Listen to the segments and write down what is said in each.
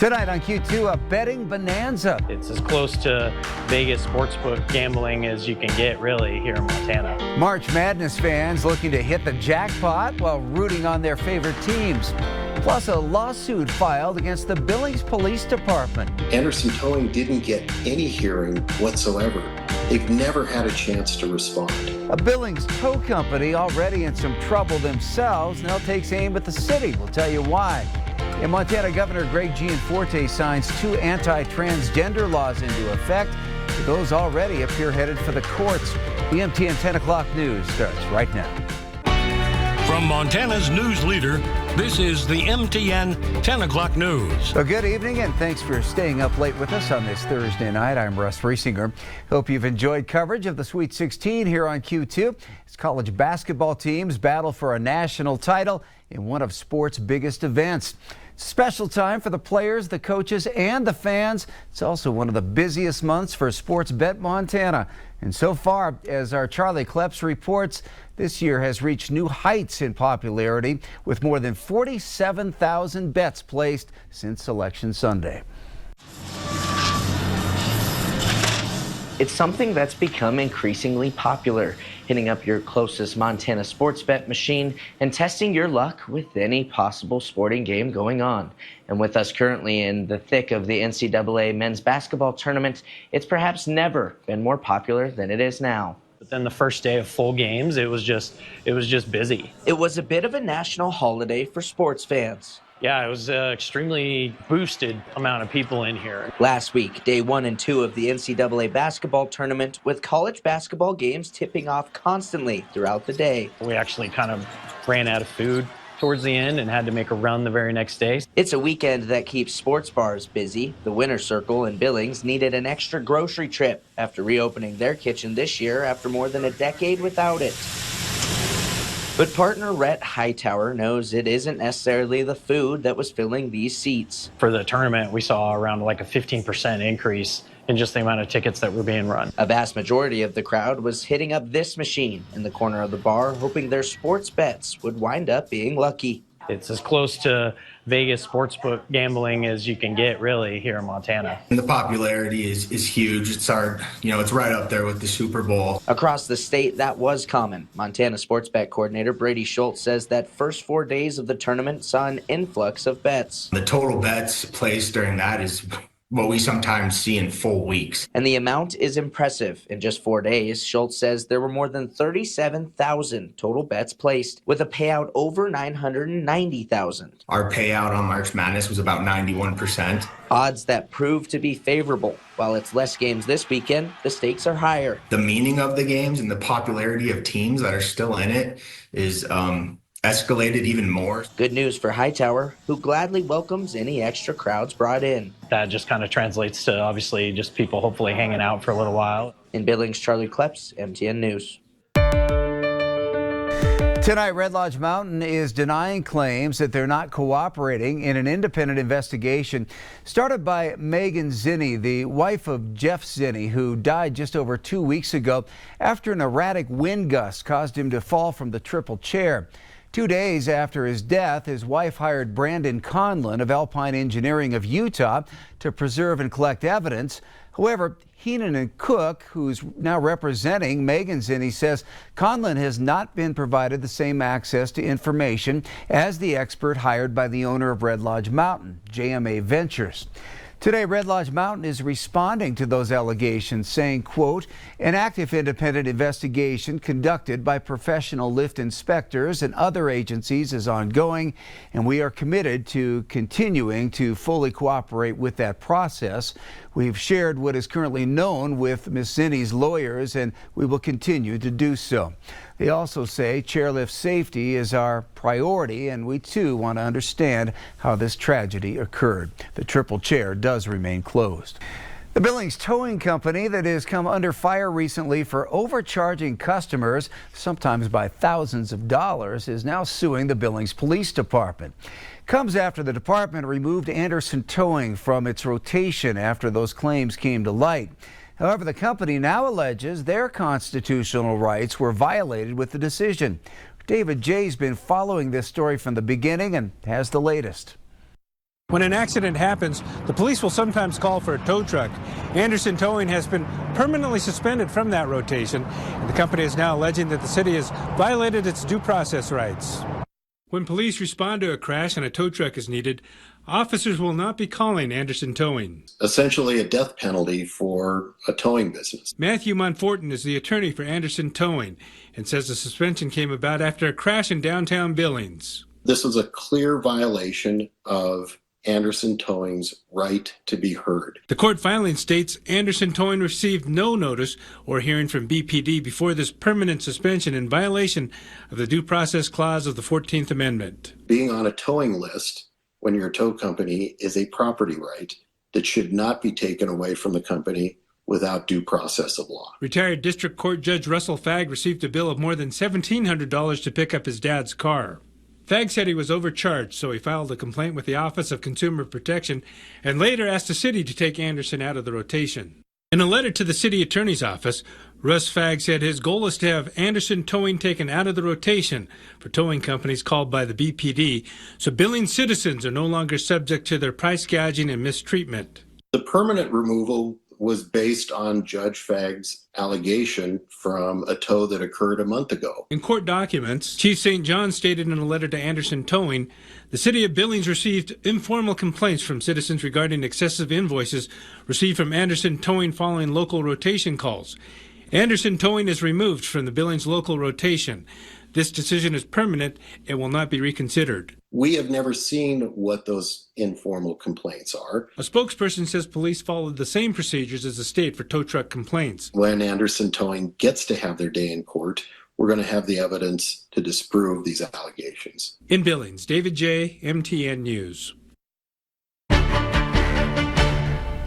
Tonight on Q2, a betting bonanza. It's as close to Vegas sportsbook gambling as you can get, really, here in Montana. March Madness fans looking to hit the jackpot while rooting on their favorite teams. Plus, a lawsuit filed against the Billings Police Department. Anderson Towing didn't get any hearing whatsoever. They've never had a chance to respond. A Billings tow company already in some trouble themselves now takes aim at the city. We'll tell you why. In Montana, Governor Greg Gianforte signs 2 anti-transgender laws into effect. Those already appear headed for the courts. The MTN 10 o'clock news starts right now. From Montana's news leader, this is the MTN 10 o'clock news. Well, good evening, and thanks for staying up late with us on this Thursday night. I'm Russ Riesinger. Hope you've enjoyed coverage of the Sweet 16 here on Q2. As college basketball teams battle for a national title in one of sports' biggest events. Special time for the players, the coaches, and the fans. It's also one of the busiest months for Sports Bet Montana. And so far, as our Charlie Kleps reports, this year has reached new heights in popularity with more than 47,000 bets placed since Election Sunday. It's something that's become increasingly popular, hitting up your closest Montana sports bet machine and testing your luck with any possible sporting game going on. And with us currently in the thick of the NCAA men's basketball tournament, it's perhaps never been more popular than it is now. But then the first day of full games, it was just busy. It was a bit of a national holiday for sports fans. Yeah, it was an extremely boosted amount of people in here. Last week, day 1 and 2 of the NCAA basketball tournament, with college basketball games tipping off constantly throughout the day. We actually kind of ran out of food towards the end and had to make a run the very next day. It's a weekend that keeps sports bars busy. The Winner's Circle in Billings needed an extra grocery trip after reopening their kitchen this year after more than a decade without it. But partner Rhett Hightower knows it isn't necessarily the food that was filling these seats. For the tournament, we saw around like a 15% increase in just the amount of tickets that were being run. A vast majority of the crowd was hitting up this machine in the corner of the bar, hoping their sports bets would wind up being lucky. It's as close to Vegas sportsbook gambling as you can get, really, here in Montana. And the popularity is huge. It's it's right up there with the Super Bowl. Across the state, that was common. Montana sports bet coordinator Brady Schultz says that first 4 days of the tournament saw an influx of bets. The total bets placed during that is what we sometimes see in full weeks. And the amount is impressive. In just 4 days, Schultz says there were more than 37,000 total bets placed, with a payout over 990,000. Our payout on March Madness was about 91%. Odds that prove to be favorable. While it's less games this weekend, the stakes are higher. The meaning of the games and the popularity of teams that are still in it is escalated even more. Good news for Hightower, who gladly welcomes any extra crowds brought in. That just kind of translates to, obviously, just people hopefully hanging out for a little while. In Billings, Charlie Kleps, MTN News. Tonight, Red Lodge Mountain is denying claims that they're not cooperating in an independent investigation started by Megan Zinni, the wife of Jeff Zinni, who died just over 2 weeks ago after an erratic wind gust caused him to fall from the triple chair. 2 days after his death, his wife hired Brandon Conlon of Alpine Engineering of Utah to preserve and collect evidence. However, Heenan and Cook, who's now representing Megan Zinni, says Conlon has not been provided the same access to information as the expert hired by the owner of Red Lodge Mountain, JMA Ventures. Today, Red Lodge Mountain is responding to those allegations, saying, quote, an active independent investigation conducted by professional lift inspectors and other agencies is ongoing, and we are committed to continuing to fully cooperate with that process. We've shared what is currently known with Ms. Zinni's lawyers, and we will continue to do so. They also say chairlift safety is our priority, and we too want to understand how this tragedy occurred. The triple chair does remain closed. The Billings Towing Company that has come under fire recently for overcharging customers, sometimes by thousands of dollars, is now suing the Billings Police Department. Comes after the department removed Anderson Towing from its rotation after those claims came to light. However, the company now alleges their constitutional rights were violated with the decision. David Jay's been following this story from the beginning and has the latest. When an accident happens, the police will sometimes call for a tow truck. Anderson Towing has been permanently suspended from that rotation, and the company is now alleging that the city has violated its due process rights. When police respond to a crash and a tow truck is needed, officers will not be calling Anderson Towing. Essentially a death penalty for a towing business. Matthew Monforton is the attorney for Anderson Towing and says the suspension came about after a crash in downtown Billings. This was a clear violation of Anderson Towing's right to be heard. The court filing states Anderson Towing received no notice or hearing from BPD before this permanent suspension in violation of the due process clause of the 14th Amendment. Being on a towing list when you're a tow company is a property right that should not be taken away from the company without due process of law. Retired District Court Judge Russell Fagg received a bill of more than $1,700 to pick up his dad's car. Fagg said he was overcharged, so he filed a complaint with the Office of Consumer Protection and later asked the city to take Anderson out of the rotation. In a letter to the city attorney's office, Russ Fagg said his goal is to have Anderson Towing taken out of the rotation for towing companies called by the BPD, so Billings citizens are no longer subject to their price gouging and mistreatment. The permanent removal was based on Judge Fagg's allegation from a tow that occurred a month ago. In court documents, Chief St. John stated in a letter to Anderson Towing, the city of Billings received informal complaints from citizens regarding excessive invoices received from Anderson Towing following local rotation calls. Anderson Towing is removed from the Billings local rotation. This decision is permanent and will not be reconsidered. We have never seen what those informal complaints are. A spokesperson says police followed the same procedures as the state for tow truck complaints. When Anderson Towing gets to have their day in court, we're going to have the evidence to disprove these allegations. In Billings, David J., MTN News.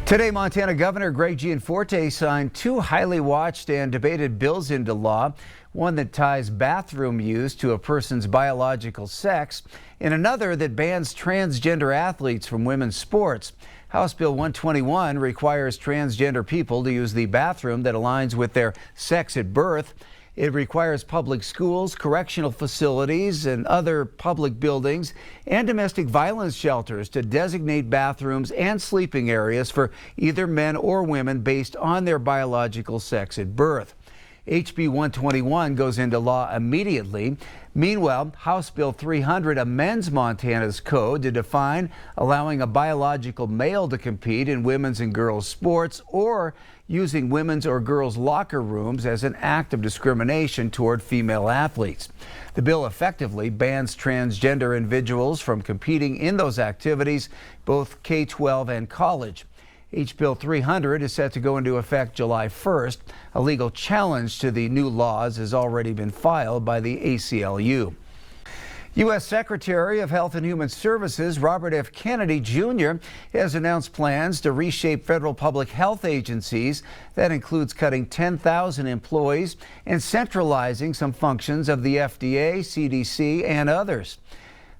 Today, Montana Governor Greg Gianforte signed two highly watched and debated bills into law, one that ties bathroom use to a person's biological sex, and another that bans transgender athletes from women's sports. House Bill 121 requires transgender people to use the bathroom that aligns with their sex at birth. It requires public schools, correctional facilities, and other public buildings and domestic violence shelters to designate bathrooms and sleeping areas for either men or women based on their biological sex at birth. HB 121 goes into law immediately. Meanwhile, House Bill 300 amends Montana's code to define allowing a biological male to compete in women's and girls' sports or using women's or girls' locker rooms as an act of discrimination toward female athletes. The bill effectively bans transgender individuals from competing in those activities, both K-12 and college. H. Bill 300 is set to go into effect July 1st. A legal challenge to the new laws has already been filed by the ACLU. U.S. Secretary of Health and Human Services Robert F. Kennedy Jr. has announced plans to reshape federal public health agencies. That includes cutting 10,000 employees and centralizing some functions of the FDA, CDC, and others.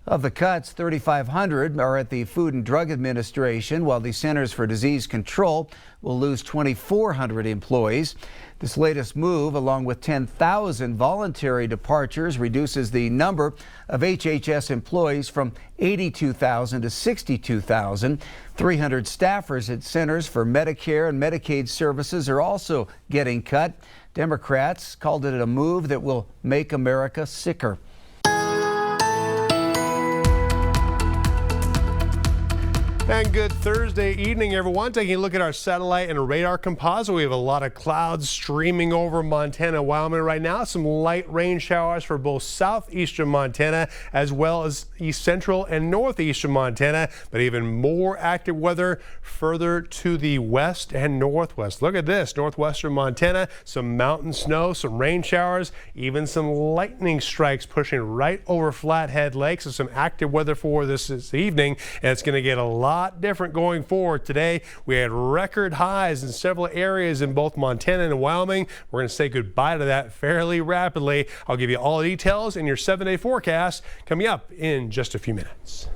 Of the cuts, 3,500 are at the Food and Drug Administration, while the Centers for Disease Control will lose 2,400 employees. This latest move, along with 10,000 voluntary departures, reduces the number of HHS employees from 82,000 to 62,000. 300 staffers at Centers for Medicare and Medicaid Services are also getting cut. Democrats called it a move that will make America sicker. And good Thursday evening, everyone. Taking a look at our satellite and radar composite, we have a lot of clouds streaming over Montana, Wyoming right now. Some light rain showers for both southeastern Montana as well as east central and northeastern Montana, but even more active weather further to the west and northwest. Look at this, northwestern Montana, some mountain snow, some rain showers, even some lightning strikes pushing right over Flathead Lake. So some active weather for this evening, and it's going to get a lot different going forward today. We had record highs in several areas in both Montana and Wyoming. We're going to say goodbye to that fairly rapidly. I'll give you all the details in your 7-day forecast coming up in just a few minutes.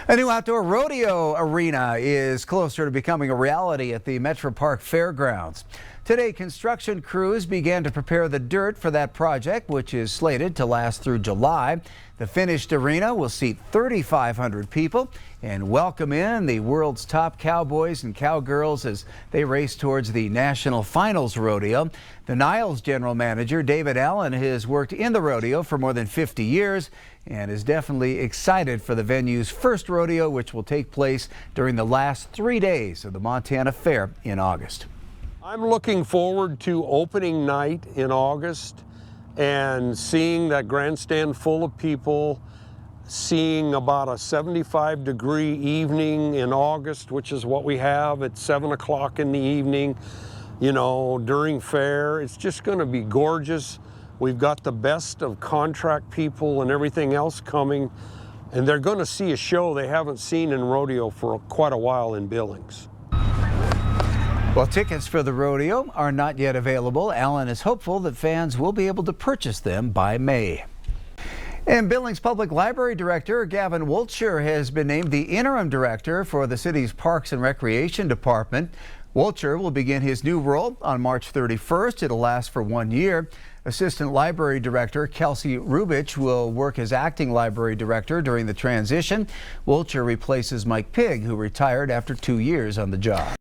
A new outdoor rodeo arena is closer to becoming a reality at the Metro Park Fairgrounds. Today, construction crews began to prepare the dirt for that project, which is slated to last through July. The finished arena will seat 3,500 people and welcome in the world's top cowboys and cowgirls as they race towards the National Finals Rodeo. The Niles general manager, David Allen, has worked in the rodeo for more than 50 years and is definitely excited for the venue's first rodeo, which will take place during the last 3 days of the Montana Fair in August. I'm looking forward to opening night in August and seeing that grandstand full of people, seeing about a 75-degree evening in August, which is what we have at 7 o'clock in the evening, you know, during fair. It's just going to be gorgeous. We've got the best of contract people and everything else coming, and they're going to see a show they haven't seen in rodeo for quite a while in Billings. Well, tickets for the rodeo are not yet available. Allen is hopeful that fans will be able to purchase them by May. And Billings Public Library Director Gavin Wolcher has been named the interim director for the city's Parks and Recreation Department. Wolcher will begin his new role on March 31st. It'll last for 1 year. Assistant Library Director Kelsey Rubich will work as acting library director during the transition. Wolcher replaces Mike Pigg, who retired after 2 years on the job.